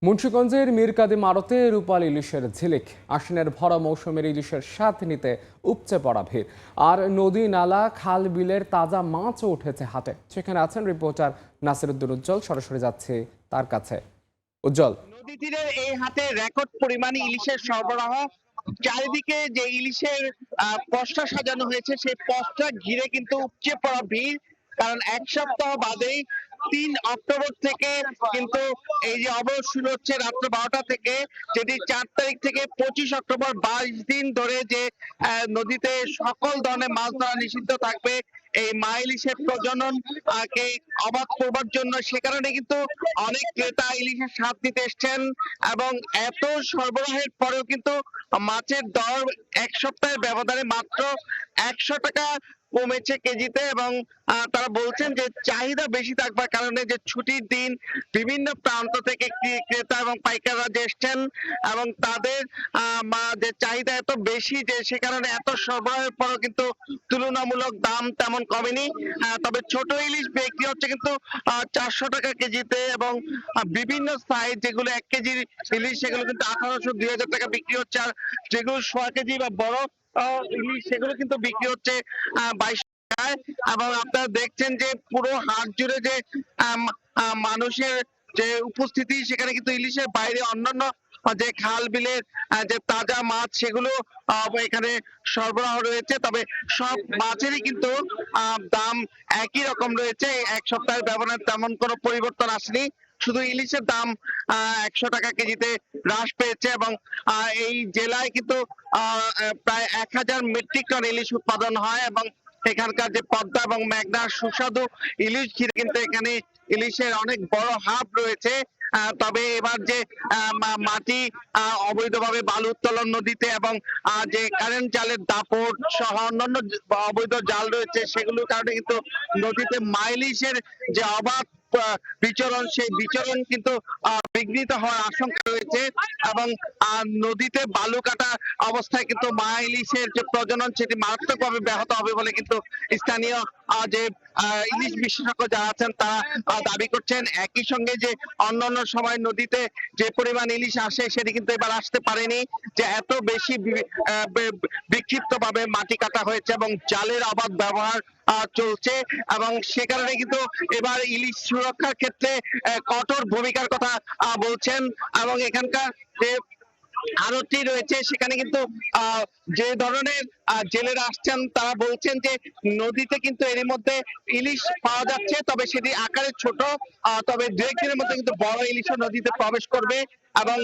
মুন্সিগঞ্জের মীরকাদিম আড়তে রূপাল ইলিশের ঝিলিক। আশ্বিনের ভরা মৌসুমের ইলিশের স্বাদ নিতে উপচে পড়া ভিড়। আর নদী নালা খাল বিলের তাজা মাছও উঠেছে হাতে। সেখানে আছেন রিপোর্টার নাসিরউদ্দিন উজ্জ্বল। সরাসরি যাচ্ছে তার কাছে। উজ্জ্বল, নদী তীরের এই হাতে রেকর্ড পরিমাণে ইলিশের সরবরাহ। চারিদিকে যে ইলিশের পসরা সাজানো হয়েছে সেই পসরা ঘিরে কিন্তু উপচে পড়া ভিড়। কারণ এক সপ্তাহ বাদেই ৩ অক্টোবর থেকে কিন্তু এই যে অবরোধ শুরু হচ্ছে রাত্র ১২টা থেকে, যেটি ৪ তারিখ থেকে ২৫ অক্টোবর ২২ দিন ধরে যে নদীতে সকল ধরনের মাছ ধরা নিষিদ্ধ থাকবে। এই মা ইলিশের প্রজনন কে অবাধ করবার জন্য সে কারণে কিন্তু অনেক ক্রেতা ইলিশের স্বাদ নিতে এসছেন। এবং এত সরবরাহের পরেও কিন্তু মাছের দর এক সপ্তাহের ব্যবধানে মাত্র ১০০ টাকা কমেছে কেজিতে। এবং তারা বলছেন যে চাহিদা বেশি থাকবার কারণে যে ছুটির দিন বিভিন্ন প্রান্ত থেকে ক্রেতা এবং পাইকাররা যে এসছেন এবং তাদের যে চাহিদা এত বেশি যে সে কারণে এত সরবরাহের পরও কিন্তু তুলনামূলক দাম তেমন কমেনি। তবে ছোট ইলিশ বিক্রি হচ্ছে কিন্তু ৪০০ টাকা কেজিতে এবং বিভিন্ন সাইজ যেগুলো ১ কেজির ইলিশ সেগুলো কিন্তু ১৮০০ ২০০০ টাকা বিক্রি হচ্ছে। আর যেগুলো ১০০ কেজি বা বড় ইলিশ সেগুলো কিন্তু বিক্রি হচ্ছে ২২ টাকায়। এবং আপনারা দেখছেন যে পুরো হাট জুড়ে যে মানুষের যে উপস্থিতি, সেখানে কিন্তু ইলিশের বাইরে অন্যান্য যে খাল বিলের যে তাজা মাছ সেগুলো এখানে সরবরাহ রয়েছে। তবে সব মাছেরই কিন্তু দাম একই রকম রয়েছে। এক সপ্তাহের ব্যবধানে তেমন কোনো পরিবর্তন আসেনি। শুধু ইলিশের দাম ১০০ টাকা কেজিতে হ্রাস পেয়েছে। এবং এই জেলায় কিন্তু প্রায় ১০০০ মেট্রিক টন ইলিশ উৎপাদন হয় এবং এখানকার যে পদ্মা এবং মেঘনার সুস্বাদু ইলিশ ঘিরে কিন্তু এখানে ইলিশের অনেক বড় হাব রয়েছে। তবে এবার যে মাটি অবৈধভাবে বালু উত্তোলন নদীতে এবং যে কারেন্ট জালের দাপট সহ অন্যান্য অবৈধ জাল রয়েছে সেগুলোর কারণে কিন্তু নদীতে মাইলিশের যে অবাধ বিচরণ সেই বিচরণ কিন্তু বিঘ্নিত হওয়ার আশঙ্কা রয়েছে। এবং নদীতে বালু কাটা অবস্থায় কিন্তু মা ইলিশের যে প্রজনন সেটি মারাত্মকভাবে ব্যাহত হবে বলে কিন্তু স্থানীয় যে ইলিশ বিশেষজ্ঞ যারা আছেন তারা দাবি করছেন। একই সঙ্গে যে অন্যান্য সময় নদীতে যে পরিমাণ ইলিশ আসে সেটি কিন্তু এবার আসতে পারেনি, যে এত বেশি বিক্ষিপ্ত ভাবে মাটি কাটা হয়েছে এবং জালের অবাধ ব্যবহার চলছে। এবং সে কারণে কিন্তু এবার ইলিশ সুরক্ষার ক্ষেত্রে কঠোর ভূমিকার কথা বলছেন। এবং এখানকার যে আড়তটি রয়েছে সেখানে কিন্তু যে ধরনের জেলেরা আসছেন তারা বলছেন যে নদীতে কিন্তু এর মধ্যে ইলিশ পাওয়া যাচ্ছে, তবে সেটি আকারে ছোট। তবে দু একদিনের মধ্যে কিন্তু বড় ইলিশও নদীতে প্রবেশ করবে। এবং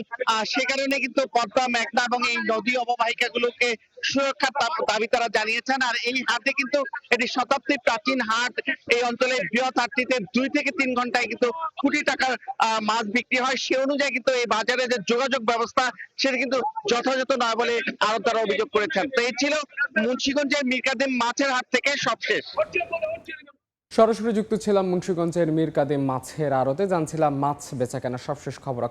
সে কারণে কিন্তু পদ্মা মেঘনা এবং এই নদী অববাহিকা গুলোকে সুরক্ষার দাবি তারা জানিয়েছেন। আর এই হাটে কিন্তু এটি শতাব্দী প্রাচীন হাট। এই অঞ্চলে বৃহৎ হাটটিতে ২ থেকে ৩ ঘন্টায় কিন্তু কোটি টাকার মাছ বিক্রি হয়। সে অনুযায়ী কিন্তু এই বাজারে যে যোগাযোগ ব্যবস্থা সেটা কিন্তু যথাযথ নয় বলে আড়তদাররা অভিযোগ করেছেন। তো এই ছিল মুন্সিগঞ্জের মীরকাদিম মাছের হাট থেকে সবশেষ। সরাসরি যুক্ত ছিলাম মুন্সিগঞ্জের মীরকাদিম মাছের আড়তে। জানছিলাম মাছ বেচাকেনার সবশেষ খবর।